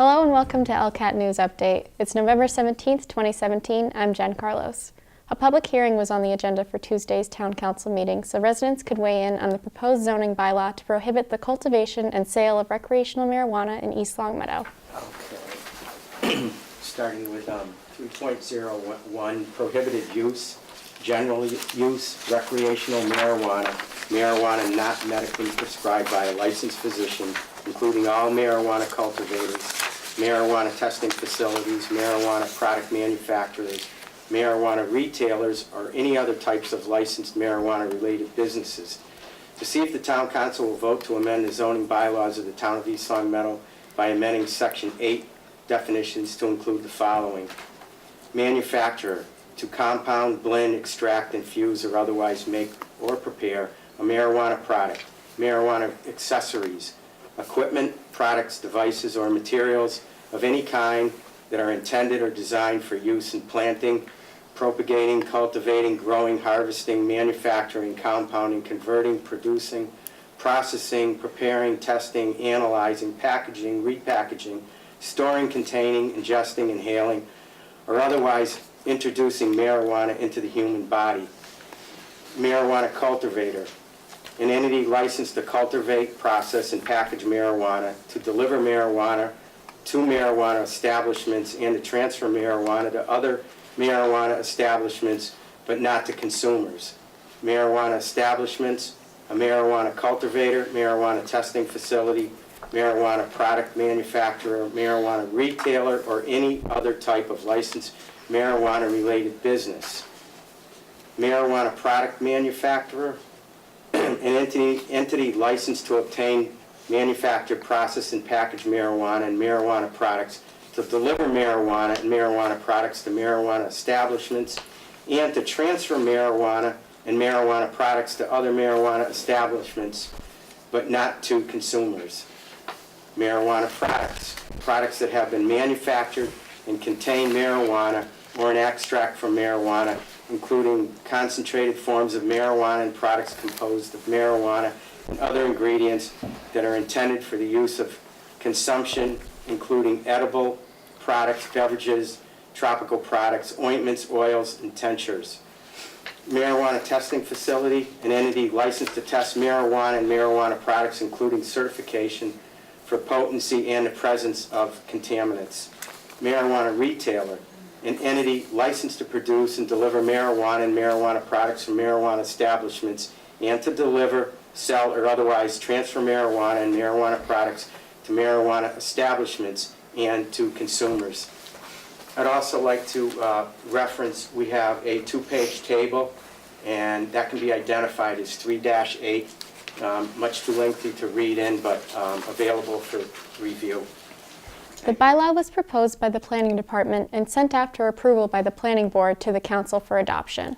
Hello and welcome to LCAT News Update. It's November 17th, 2017. I'm Jen Carlos. A public hearing was on the agenda for Tuesday's Town Council meeting so residents could weigh in on the proposed zoning bylaw to prohibit the cultivation and sale of recreational marijuana in East Longmeadow. Okay. Starting with 3.01, prohibited use, general use, recreational marijuana, marijuana not medically prescribed by a licensed physician, including all marijuana cultivators, marijuana testing facilities, marijuana product manufacturers, marijuana retailers, or any other types of licensed marijuana-related businesses. To see if the Town Council will vote to amend the zoning bylaws of the Town of East Longmeadow by amending Section 8 definitions to include the following. Manufacturer, to compound, blend, extract, infuse, or otherwise make or prepare a marijuana product, marijuana accessories, equipment, products, devices, or materials of any kind that are intended or designed for use in planting, propagating, cultivating, growing, harvesting, manufacturing, compounding, converting, producing, processing, preparing, testing, analyzing, packaging, repackaging, storing, containing, ingesting, inhaling, or otherwise introducing marijuana into the human body. Marijuana cultivator, an entity licensed to cultivate, process, and package marijuana, to deliver marijuana to marijuana establishments and to transfer marijuana to other marijuana establishments, but not to consumers. Marijuana establishments, a marijuana cultivator, marijuana testing facility, marijuana product manufacturer, marijuana retailer, or any other type of licensed marijuana-related business. Marijuana product manufacturer, an entity licensed to obtain, manufacture, process, and package marijuana and marijuana products, to deliver marijuana and marijuana products to marijuana establishments, and to transfer marijuana and marijuana products to other marijuana establishments, but not to consumers. Marijuana products, products that have been manufactured and contain marijuana or an extract from marijuana, including concentrated forms of marijuana and products composed of marijuana and other ingredients that are intended for the use of consumption, including edible products, beverages, tropical products, ointments, oils, and tinctures. Marijuana testing facility, an entity licensed to test marijuana and marijuana products, including certification for potency and the presence of contaminants. Marijuana retailer, an entity licensed to produce and deliver marijuana and marijuana products from marijuana establishments, and to deliver, sell, or otherwise transfer marijuana and marijuana products to marijuana establishments and to consumers. I'd also like to reference, we have a two-page table, and that can be identified as 3-8, much too lengthy to read in, but available for review. The bylaw was proposed by the Planning Department and sent after approval by the Planning Board to the Council for adoption.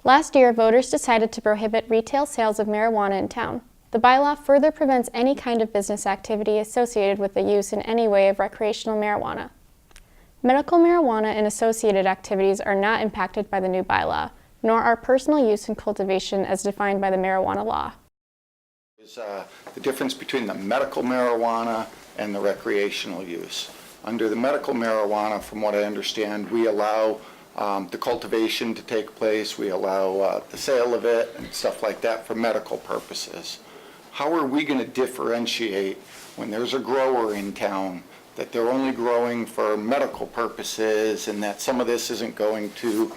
Last year, voters decided to prohibit retail sales of marijuana in town. The bylaw further prevents any kind of business activity associated with the use in any way of recreational marijuana. Medical marijuana and associated activities are not impacted by the new bylaw, nor are personal use and cultivation as defined by the marijuana law. Is the difference between the medical marijuana and the recreational use. Under the medical marijuana, from what I understand, we allow the cultivation to take place, we allow the sale of it and stuff like that for medical purposes. How are we going to differentiate when there's a grower in town that they're only growing for medical purposes and that some of this isn't going to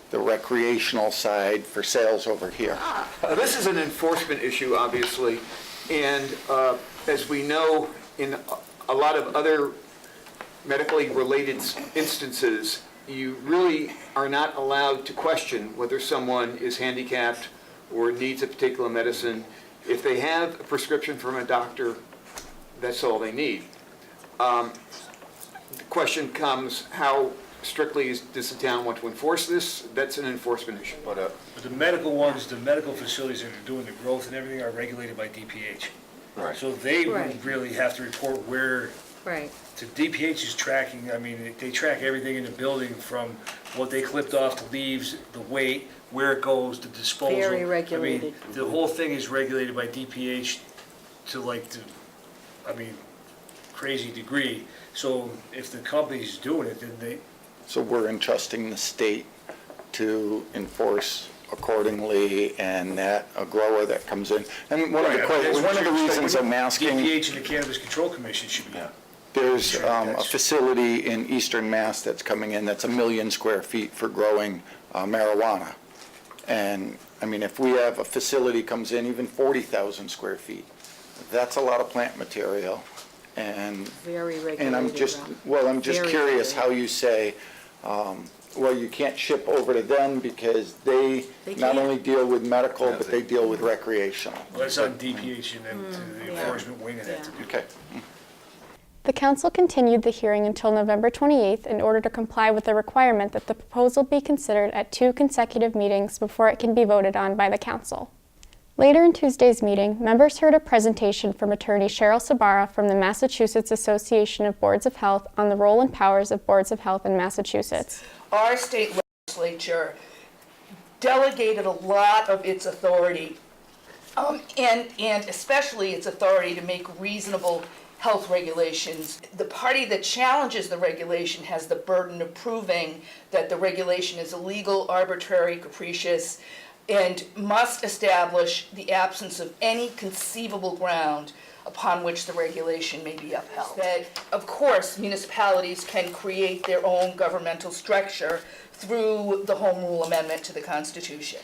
the recreational side for sales over here? This is an enforcement issue, obviously, and as we know, in a lot of other medically related instances, you really are not allowed to question whether someone is handicapped or needs a particular medicine. If they have a prescription from a doctor, that's all they need. The question comes, how strictly does the town want to enforce this? That's an enforcement issue. But the medical ones, the medical facilities that are doing the growth and everything are regulated by DPH. Right. So they Right. would really have to report where, Right. to DPH is tracking, I mean, they track everything in the building from what they clipped off the leaves, the weight, where it goes, the disposal. Very regulated. I mean, the whole thing is regulated by DPH to like, I mean, crazy degree. So if the company's doing it, then they, So we're entrusting the state to enforce accordingly, and that a grower that comes in, and one of the, That's what one of the you're reasons I'm expecting. asking, DPH and the Cannabis Control Commission should be. there's Sure, a that's- facility in eastern Mass that's coming in that's 1 million square feet for growing marijuana. And, I mean, if we have a facility comes in, even 40,000 square feet, that's a lot of plant material. And Very regulated. And I'm just, Rob. well, I'm just Very curious how regulated. you say, well, you can't ship over to them because they They not can't. only deal with medical, but they deal with recreational. Well, that's on DPH and then to the yeah. enforcement wing of that to do. Okay. The council continued the hearing until November 28th in order to comply with the requirement that the proposal be considered at 2 consecutive meetings before it can be voted on by the council. Later in Tuesday's meeting, members heard a presentation from attorney Cheryl Sabara from the Massachusetts Association of Boards of Health on the role and powers of boards of health in Massachusetts. Our state legislature delegated a lot of its authority, and especially its authority to make reasonable health regulations. The party that challenges the regulation has the burden of proving that the regulation is illegal, arbitrary, capricious, and must establish the absence of any conceivable ground upon which the regulation may be upheld. That, of course, municipalities can create their own governmental structure through the Home Rule Amendment to the Constitution.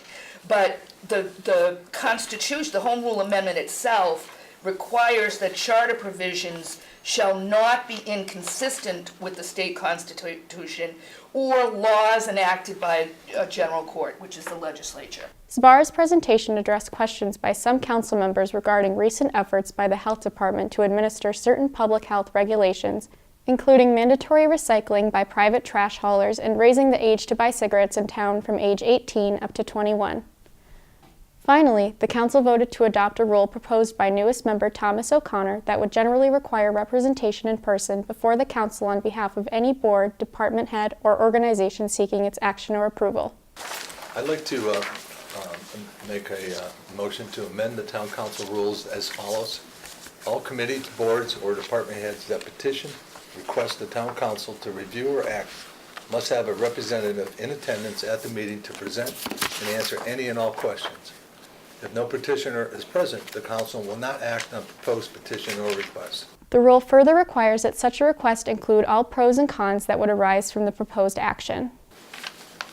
But the Constitution, the Home Rule Amendment itself, requires that charter provisions shall not be inconsistent with the state constitution or laws enacted by a general court, which is the legislature. Sabara's presentation addressed questions by some council members regarding recent efforts by the health department to administer certain public health regulations, including mandatory recycling by private trash haulers and raising the age to buy cigarettes in town from age 18 up to 21. Finally, the council voted to adopt a rule proposed by newest member Thomas O'Connor that would generally require representation in person before the council on behalf of any board, department head, or organization seeking its action or approval. I'd like to make a motion to amend the town council rules as follows. All committees, boards, or department heads that petition, request the town council to review or act must have a representative in attendance at the meeting to present and answer any and all questions. If no petitioner is present, the council will not act on proposed petition or request. The rule further requires that such a request include all pros and cons that would arise from the proposed action.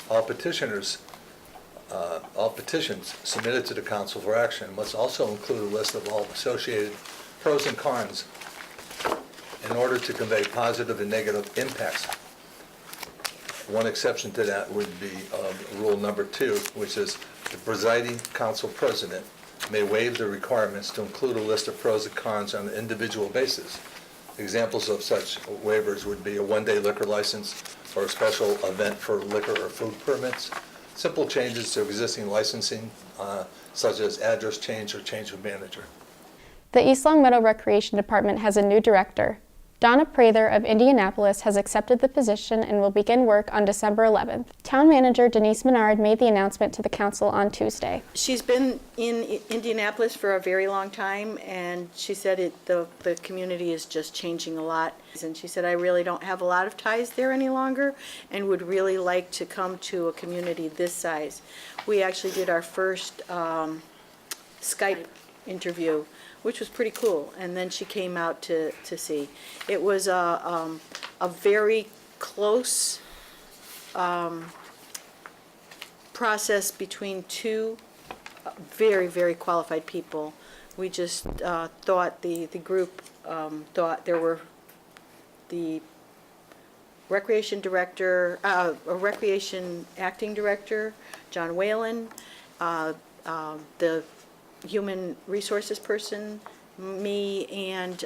All petitions submitted to the council for action must also include a list of all associated pros and cons in order to convey positive and negative impacts. One exception to that would be rule number 2, which is the presiding council president may waive the requirements to include a list of pros and cons on an individual basis. Examples of such waivers would be a one-day liquor license or a special event for liquor or food permits, simple changes to existing licensing, such as address change or change of manager. The East Long Meadow Recreation Department has a new director. Donna Prather of Indianapolis has accepted the position and will begin work on December 11th. Town Manager Denise Menard made the announcement to the council on Tuesday. She's been in Indianapolis for a very long time, and she said the community is just changing a lot. And she said, I really don't have a lot of ties there any longer and would really like to come to a community this size. We actually did our first Skype interview, which was pretty cool, and then she came out to see. It was a very close process between two very, very qualified people. We just thought, the group thought there were the recreation director, a recreation acting director, John Whalen, the human resources person, me, and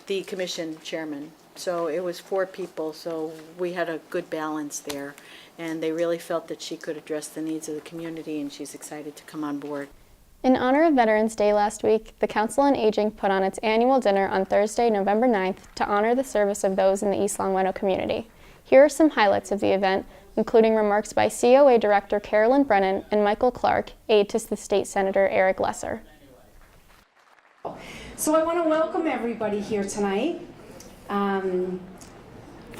the commission chairman. So it was 4 people, so we had a good balance there. And they really felt that she could address the needs of the community, and she's excited to come on board. In honor of Veterans Day last week, the Council on Aging put on its annual dinner on Thursday, November 9th to honor the service of those in the East Long Meadow community. Here are some highlights of the event, including remarks by COA Director Carolyn Brennan and Michael Clark, aide to the State Senator Eric Lesser. So I want to welcome everybody here tonight. From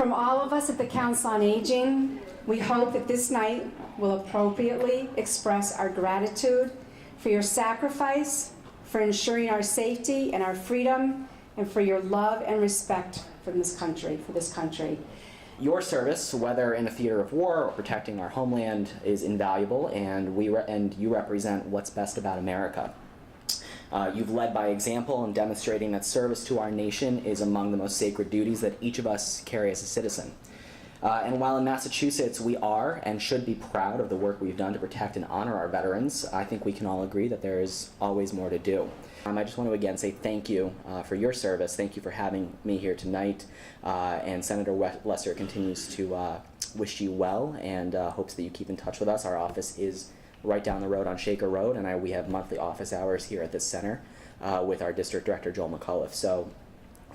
all of us at the Council on Aging, we hope that this night will appropriately express our gratitude for your sacrifice, for ensuring our safety and our freedom, and for your love and respect for this country. Your service, whether in a theater of war or protecting our homeland, is invaluable, and you represent what's best about America. You've led by example in demonstrating that service to our nation is among the most sacred duties that each of us carry as a citizen. And while in Massachusetts we are and should be proud of the work we've done to protect and honor our veterans, I think we can all agree that there is always more to do. I just want to again say thank you for your service. Thank you for having me here tonight. And Senator Lesser continues to wish you well and hopes that you keep in touch with us. Our office is right down the road on Shaker Road, and we have monthly office hours here at this center with our District Director, Joel McAuliffe. So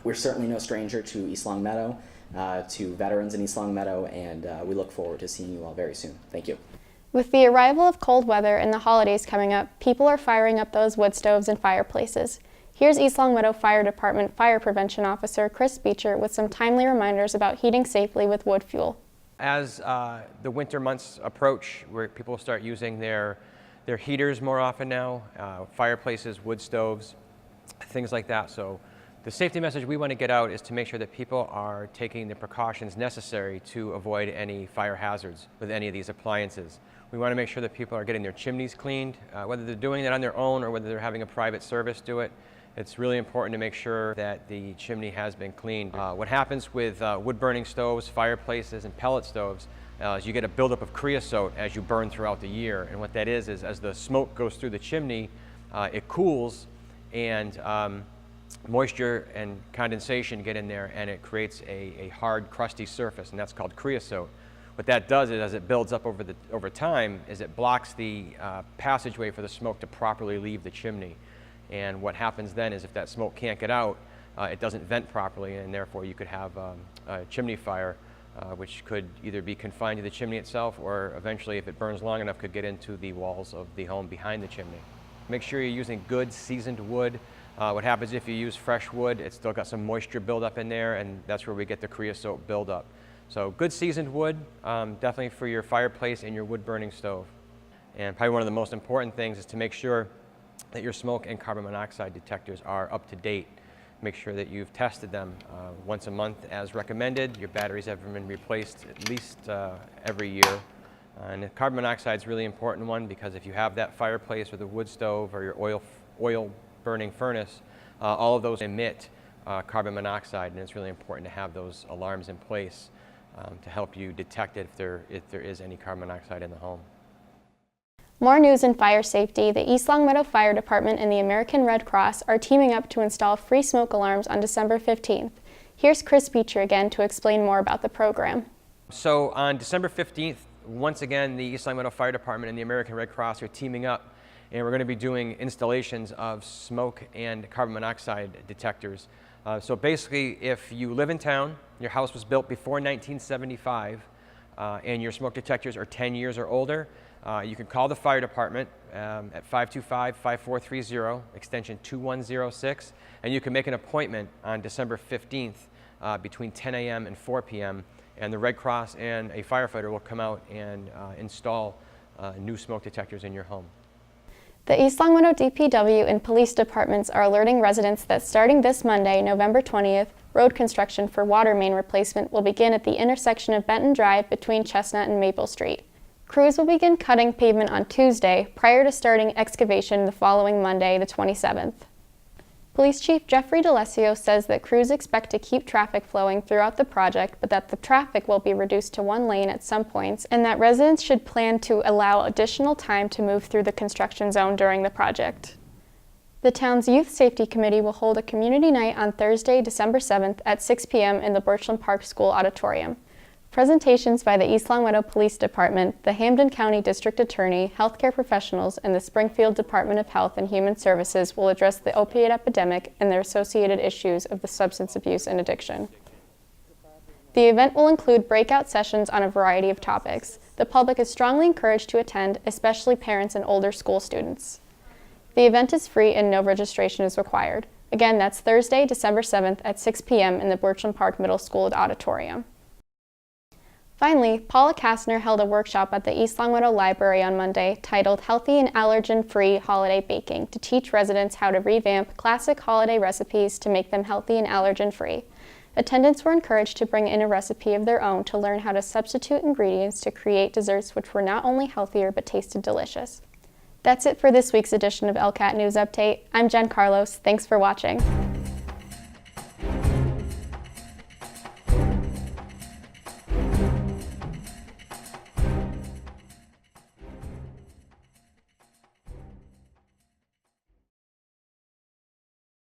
we're certainly no stranger to East Long Meadow, to veterans in East Long Meadow, and we look forward to seeing you all very soon. Thank you. With the arrival of cold weather and the holidays coming up, people are firing up those wood stoves and fireplaces. Here's East Long Meadow Fire Department Fire Prevention Officer Chris Beecher with some timely reminders about heating safely with wood fuel. As the winter months approach, where people start using their heaters more often now, fireplaces, wood stoves, things like that. So the safety message we want to get out is to make sure that people are taking the precautions necessary to avoid any fire hazards with any of these appliances. We want to make sure that people are getting their chimneys cleaned, whether they're doing that on their own or whether they're having a private service do it. It's really important to make sure that the chimney has been cleaned. What happens with wood-burning stoves, fireplaces, and pellet stoves is you get a buildup of creosote as you burn throughout the year. And what that is as the smoke goes through the chimney, it cools, and moisture and condensation get in there, and it creates a hard, crusty surface, and that's called creosote. What that does is, as it builds up over time, is it blocks the passageway for the smoke to properly leave the chimney. And what happens then is if that smoke can't get out, it doesn't vent properly, and therefore you could have a chimney fire, which could either be confined to the chimney itself or eventually, if it burns long enough, could get into the walls of the home behind the chimney. Make sure you're using good seasoned wood. What happens if you use fresh wood, it's still got some moisture buildup in there, and that's where we get the creosote buildup. So good seasoned wood, definitely for your fireplace and your wood burning stove. And probably one of the most important things is to make sure that your smoke and carbon monoxide detectors are up to date. Make sure that you've tested them once a month as recommended. Your batteries have been replaced at least every year. And the carbon monoxide is a really important one, because if you have that fireplace or the wood stove or your oil burning furnace, all of those emit carbon monoxide, and it's really important to have those alarms in place to help you detect it if there is any carbon monoxide in the home. More news in fire safety. The East Long Meadow Fire Department and the American Red Cross are teaming up to install free smoke alarms on December 15th. Here's Chris Beecher again to explain more about the program. So on December 15th, once again, the East Long Meadow Fire Department and the American Red Cross are teaming up, and we're going to be doing installations of smoke and carbon monoxide detectors. So basically, if you live in town, your house was built before 1975, and your smoke detectors are 10 years or older, you can call the fire department at 525-5430, extension 2106, and you can make an appointment on December 15th between 10 a.m. and 4 p.m., and the Red Cross and a firefighter will come out and install new smoke detectors in your home. The East Long Meadow DPW and police departments are alerting residents that starting this Monday, November 20th, road construction for water main replacement will begin at the intersection of Benton Drive between Chestnut and Maple Street. Crews will begin cutting pavement on Tuesday prior to starting excavation the following Monday, the 27th. Police Chief Jeffrey DeLessio says that crews expect to keep traffic flowing throughout the project, but that the traffic will be reduced to one lane at some points, and that residents should plan to allow additional time to move through the construction zone during the project. The town's Youth Safety Committee will hold a community night on Thursday, December 7th at 6 p.m. in the Birchland Park School Auditorium. Presentations by the East Long Meadow Police Department, the Hampden County District Attorney, healthcare professionals, and the Springfield Department of Health and Human Services will address the opioid epidemic and their associated issues of the substance abuse and addiction. The event will include breakout sessions on a variety of topics. The public is strongly encouraged to attend, especially parents and older school students. The event is free and no registration is required. Again, that's Thursday, December 7th at 6 p.m. in the Birchland Park Middle School auditorium. Finally, Paula Kastner held a workshop at the East Longmeadow Library on Monday titled Healthy and Allergen-Free Holiday Baking to teach residents how to revamp classic holiday recipes to make them healthy and allergen-free. Attendants were encouraged to bring in a recipe of their own to learn how to substitute ingredients to create desserts which were not only healthier but tasted delicious. That's it for this week's edition of LCAT News Update. I'm Jen Carlos. Thanks for watching.